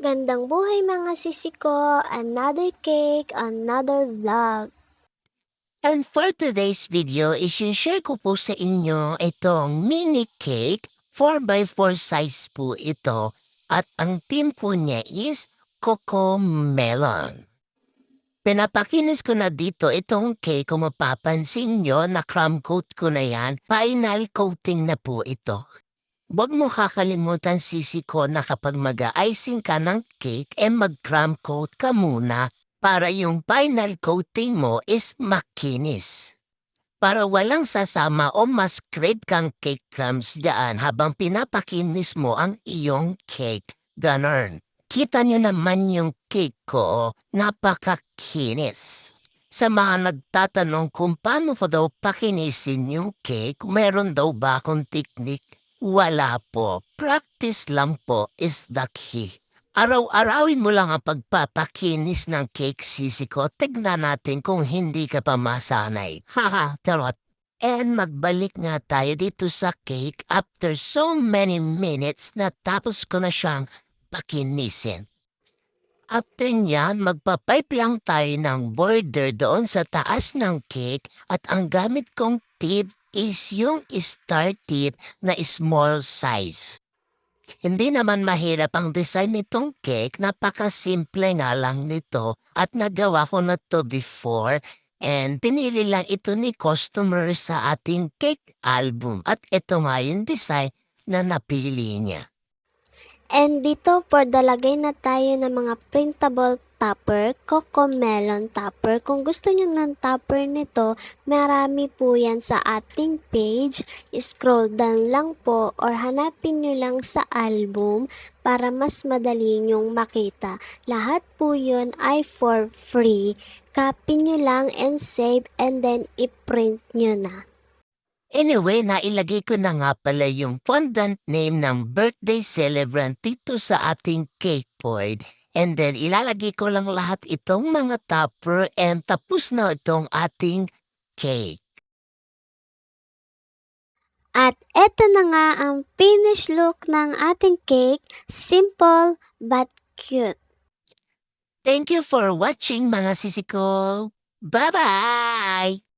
Gandang buhay mga sisi ko, another cake, another vlog. And for today's video, isi-share ko po sa inyo itong mini cake. 4x4 size po ito. At ang theme po niya is Coco Melon. Pinapakinis ko na dito itong cake. Kung mapapansin nyo, na crumb coat ko na yan. Final coating na po ito. Huwag mo kakalimutan sisi ko na kapag mag-icing ka ng cake, mag-crumb coat ka muna para yung final coating mo is makinis. Para walang sasama o mas-scrape kang cake crumbs dyan habang pinapakinis mo ang iyong cake. Ganon. Kita nyo naman yung cake ko, napakakinis. Sa mga nagtatanong kung paano ko daw pakinisin yung cake, meron daw ba akong technique? Wala po. Practice lang po is the key. Araw-arawin mo lang ang pagpapakinis ng cake sisi ko. Tignan natin kung hindi ka pa masanay. Haha, charot. And magbalik nga tayo dito sa cake after so many minutes na tapos ko na siyang pakinisin. After niyan, magpapipe lang tayo ng border doon sa taas ng cake at ang gamit kong tip is yung star tip na small size. Hindi naman mahirap ang design nitong cake, napakasimple nga lang nito at nagawa ko na to before and pinili lang ito ni customer sa ating cake album at ito nga yung design na napili niya. And dito for dalagay na tayo ng mga printable topper, Coco Melon topper. Kung gusto nyo ng topper nito, marami po yan sa ating page. Scroll down lang po or hanapin nyo lang sa album para mas madali nyong makita. Lahat po yun ay for free. Copy nyo lang and save and then i-print nyo na. Anyway, nailagay ko na nga pala yung fondant name ng birthday celebrant dito sa ating cake board. And then, ilalagay ko lang lahat itong mga topper and tapos na itong ating cake. At eto na nga ang finished look ng ating cake. Simple but cute. Thank you for watching mga sisi ko. Bye-bye!